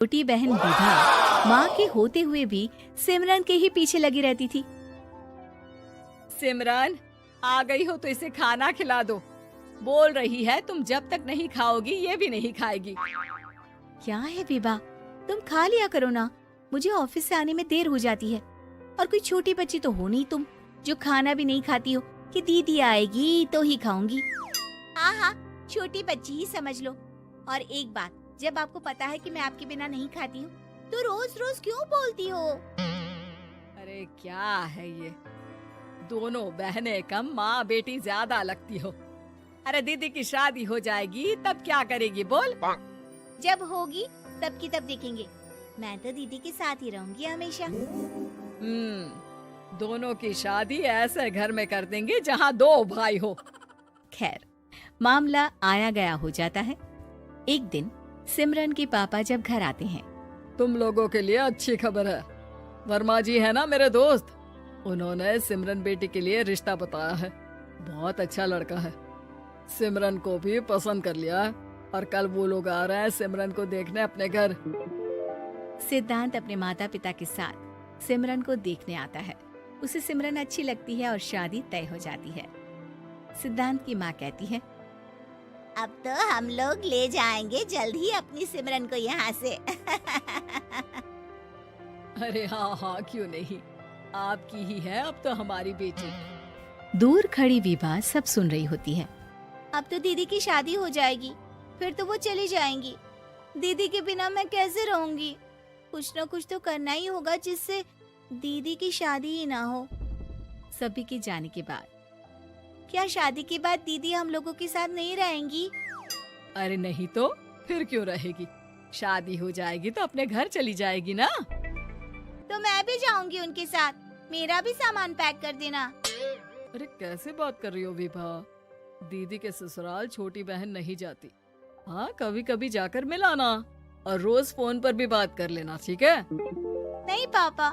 छोटी बहन विभा माँ के होते हुए भी सिमरन के ही पीछे लगी रहती थी। सिमरन, आ गई हो तो इसे खाना खिला दो। बोल रही है तुम जब तक नहीं खाओगी ये भी नहीं खाएगी। क्या है विभा, तुम खा लिया करो ना, मुझे ऑफिस से आने में देर हो जाती है। और कोई छोटी बच्ची तो हो नहीं तुम जो खाना भी नहीं खाती हो कि दीदी आएगी तो ही खाऊंगी। हाँ हाँ, छोटी बच्ची ही समझ लो। और एक बात, जब आपको पता है कि मैं आपके बिना नहीं खाती हूँ तो रोज रोज क्यों बोलती हो? अरे क्या है ये, दोनों बहनें कम माँ बेटी ज्यादा लगती हो। अरे दीदी की शादी हो जाएगी तब क्या करेगी बोल? जब होगी तब की तब देखेंगे। मैं तो दीदी के साथ ही रहूंगी हमेशा। दोनों की शादी ऐसे घर में कर देंगे जहाँ दो भाई हो। खैर, मामला आया गया हो जाता है। एक दिन सिमरन के पापा जब घर आते हैं। तुम लोगों के लिए अच्छी खबर है। वर्मा जी है ना मेरे दोस्त, उन्होंने सिमरन बेटी के लिए रिश्ता बताया है। बहुत अच्छा लड़का है, सिमरन को भी पसंद कर लिया है और कल वो लोग आ रहे हैं सिमरन को देखने अपने घर। सिद्धांत अपने माता पिता के साथ सिमरन को देखने आता है। उसे सिमरन अच्छी लगती है और शादी तय हो जाती है। सिद्धांत की माँ कहती है, अब तो हम लोग ले जाएंगे जल्द ही अपनी सिमरन को यहाँ से। अरे हाँ हाँ, क्यों नहीं, आपकी ही है अब तो हमारी बेटी। दूर खड़ी विभा सब सुन रही होती है। अब तो दीदी की शादी हो जाएगी, फिर तो वो चली जाएंगी। दीदी के बिना मैं कैसे रहूंगी? कुछ न कुछ तो करना ही होगा जिससे दीदी की शादी ही ना हो। सभी के जाने के बाद क्या शादी के बाद दीदी हम लोगों के साथ नहीं रहेंगी? अरे नहीं तो फिर क्यों रहेगी, शादी हो जाएगी तो अपने घर चली जाएगी ना। तो मैं भी जाऊंगी उनके साथ, मेरा भी सामान पैक कर देना। अरे कैसे बात कर रही हो विभा, दीदी के ससुराल छोटी बहन नहीं जाती। हाँ, कभी कभी जाकर मिलाना और रोज फोन पर भी बात कर लेना, ठीक है? नहीं पापा,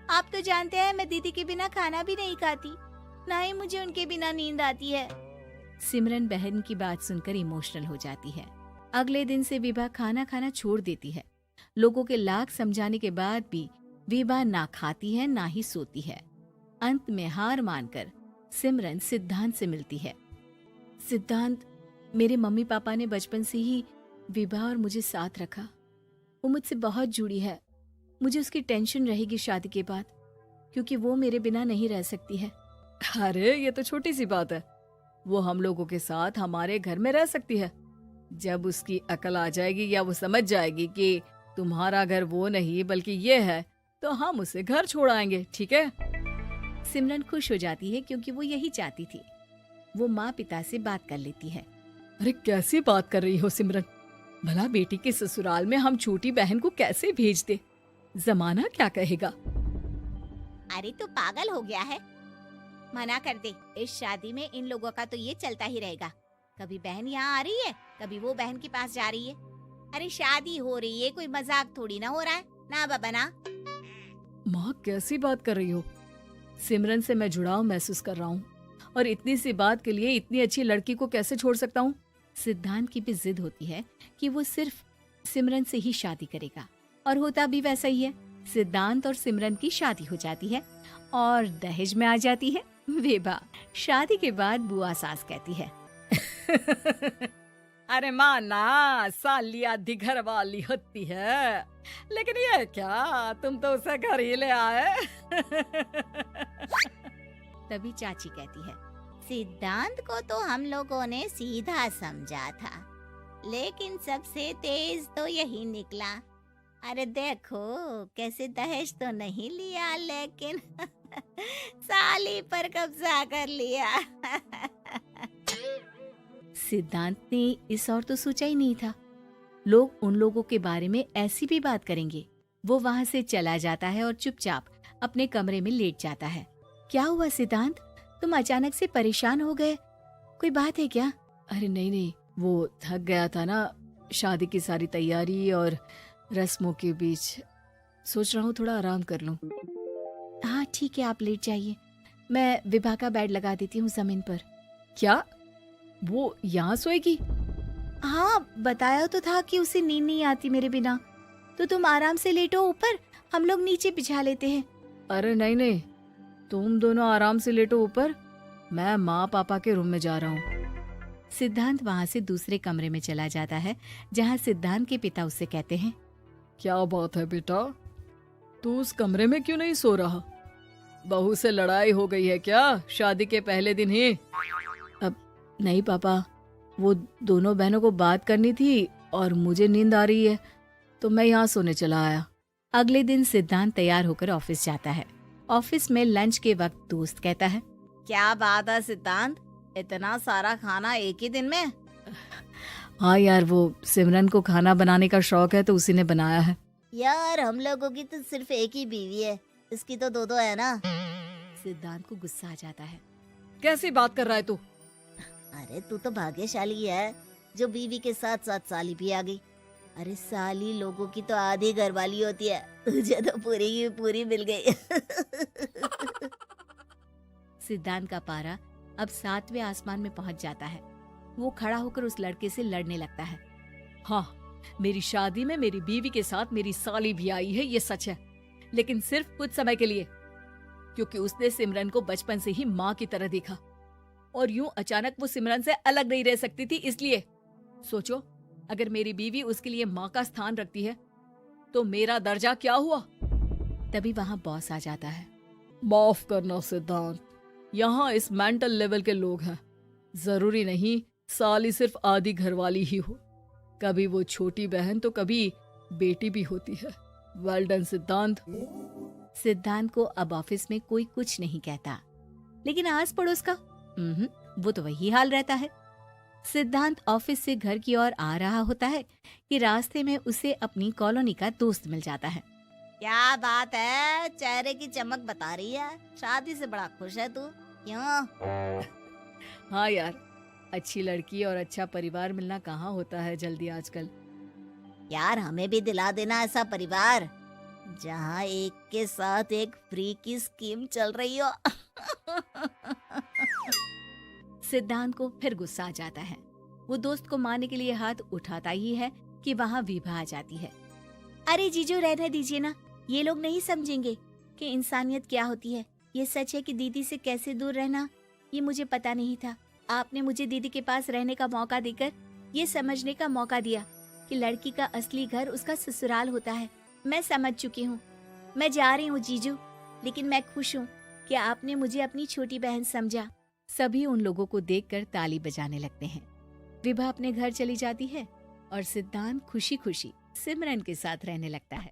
आप तो जानते हैं मैं दीदी के बिना खाना भी नहीं खाती, ना ही मुझे उनके बिना नींद आती है। सिमरन बहन की बात सुनकर इमोशनल हो जाती है। अगले दिन से विभा खाना खाना छोड़ देती है। लोगों के लाख समझाने के बाद भी विभा ना खाती है ना ही सोती है। अंत में हार मानकर सिमरन सिद्धांत से मिलती है। सिद्धांत, मेरे मम्मी पापा ने बचपन से ही विभा और मुझे साथ रखा। वो मुझसे बहुत जुड़ी है। मुझे उसकी टेंशन रहेगी शादी के बाद, क्योंकि वो मेरे बिना नहीं रह सकती है। अरे ये तो छोटी सी बात है, वो हम लोगों के साथ हमारे घर में रह सकती है। जब उसकी अकल आ जाएगी या वो समझ जाएगी कि तुम्हारा घर वो नहीं बल्कि ये है, तो हम उसे घर छोड़ आएंगे, ठीक है? सिमरन खुश हो जाती है क्योंकि वो यही चाहती थी। वो माँ पिता से बात कर लेती है। अरे कैसी बात कर रही हो सिमरन, भला बेटी के ससुराल में हम छोटी बहन को कैसे भेज दे? जमाना क्या कहेगा? अरे तो पागल हो गया है, मना कर दे। इस शादी में इन लोगों का तो ये चलता ही रहेगा। कभी बहन यहाँ आ रही है, कभी वो बहन के पास जा रही है। अरे शादी हो रही है, कोई मजाक थोड़ी ना हो रहा है ना बाबा ना। माँ कैसी बात कर रही हो? सिमरन से मैं जुड़ाव महसूस कर रहा हूँ और इतनी सी बात के लिए इतनी अच्छी लड़की को कैसे छोड़ सकता हूँ? सिद्धांत की भी जिद होती है कि वो सिर्फ सिमरन से ही शादी करेगा, और होता भी वैसा ही है। सिद्धांत और सिमरन की शादी हो जाती है और दहेज में आ जाती है विभा। शादी के बाद बुआ सास कहती है, अरे माँ ना, साली आधी घर वाली होती है, लेकिन ये क्या, तुम तो उसे घर ही ले आए। तभी चाची कहती है, सिद्धांत को तो हम लोगों ने सीधा समझा था, लेकिन सबसे तेज तो यही निकला। अरे देखो कैसे दहेज तो नहीं लिया, लेकिन साली पर कब्जा कर लिया। सिद्धांत ने इस और तो सोचा ही नहीं था, लोग उन लोगों के बारे में ऐसी भी बात करेंगे। वो वहाँ से चला जाता है और चुपचाप अपने कमरे में लेट जाता है। क्या हुआ सिद्धांत, तुम अचानक से परेशान हो गए, कोई बात है क्या? अरे नहीं, वो थक गया था ना, शादी की सारी तैयारी और रस्मों के बीच, सोच रहा हूँ थोड़ा आराम कर लूं। हाँ ठीक है, आप लेट जाइए, मैं विभा का बेड लगा देती हूँ जमीन पर। क्या वो यहाँ सोएगी? हाँ, बताया तो था कि उसे नींद नहीं आती मेरे बिना, तो तुम आराम से लेटो ऊपर, हम लोग नीचे बिछा लेते हैं। अरे नहीं नहीं, तुम दोनों आराम से लेटो ऊपर, मैं माँ पापा के रूम में जा रहा हूँ। सिद्धांत वहाँ से दूसरे कमरे में चला जाता है, जहाँ सिद्धांत के पिता उससे कहते हैं, क्या बात है बेटा, तू उस कमरे में क्यों नहीं सो रहा? बहू से लड़ाई हो गई है क्या शादी के पहले दिन ही? अब नहीं पापा, वो दोनों बहनों को बात करनी थी और मुझे नींद आ रही है, तो मैं यहाँ सोने चला आया। अगले दिन सिद्धांत तैयार होकर ऑफिस जाता है। ऑफिस में लंच के वक्त दोस्त कहता है, क्या बात है सिद्धांत, इतना सारा खाना एक ही दिन में? हाँ यार, वो सिमरन को खाना बनाने का शौक है तो उसी ने बनाया है। यार हम लोगों की तो सिर्फ एक ही बीवी है, इसकी तो दो है ना। सिद्धांत को गुस्सा आ जाता है। कैसी बात कर रहा है तू? अरे तू तो भाग्यशाली है जो बीवी के साथ साथ साली भी आ गई। अरे साली लोगों की तो आधी घरवाली होती है, तुझे तो पूरी की पूरी मिल गई। सिद्धांत का पारा अब 7वें आसमान में पहुंच जाता है। वो खड़ा होकर उस लड़के से लड़ने लगता है। हाँ, मेरी शादी में मेरी बीवी के साथ मेरी साली भी आई है, ये सच है, लेकिन सिर्फ कुछ समय के लिए, क्योंकि उसने सिमरन को बचपन से ही माँ की तरह देखा और यूं अचानक वो सिमरन से अलग नहीं रह सकती थी। इसलिए सोचो, अगर मेरी बीवी उसके लिए माँ का स्थान रखती है तो मेरा दर्जा क्या हुआ? तभी वहाँ बॉस आ जाता है। माफ करना सिद्धांत, यहाँ इस मेंटल लेवल के लोग हैं। जरूरी नहीं साली सिर्फ आधी घरवाली ही हो, कभी वो छोटी बहन तो कभी बेटी भी होती है। वेल डन सिद्धांत। सिद्धांत को अब ऑफिस में कोई कुछ नहीं कहता, लेकिन आस पड़ोस का वो तो वही हाल रहता है। सिद्धांत ऑफिस से घर की ओर आ रहा होता है कि रास्ते में उसे अपनी कॉलोनी का दोस्त मिल जाता है। क्या बात है, चेहरे की चमक बता रही है, शादी से बड़ा खुश है तू, क्यों? हाँ यार, अच्छी लड़की और अच्छा परिवार मिलना कहाँ होता है जल्दी आजकल। यार हमें भी दिला देना ऐसा परिवार जहाँ एक के साथ एक फ्री की स्कीम चल रही हो। सिद्धांत को फिर गुस्सा आ जाता है। वो दोस्त को मारने के लिए हाथ उठाता ही है कि वहाँ विभा आ जाती है। अरे जीजू, रहने दीजिए ना, ये लोग नहीं समझेंगे कि इंसानियत क्या होती है। ये सच है कि दीदी से कैसे दूर रहना, ये मुझे पता नहीं था। आपने मुझे दीदी के पास रहने का मौका देकर ये समझने का मौका दिया कि लड़की का असली घर उसका ससुराल होता है। मैं समझ चुकी हूँ, मैं जा रही हूँ जीजू, लेकिन मैं खुश हूँ कि आपने मुझे अपनी छोटी बहन समझा। सभी उन लोगों को देखकर ताली बजाने लगते हैं। विभा अपने घर चली जाती है और सिद्धांत खुशी खुशी सिमरन के साथ रहने लगता है।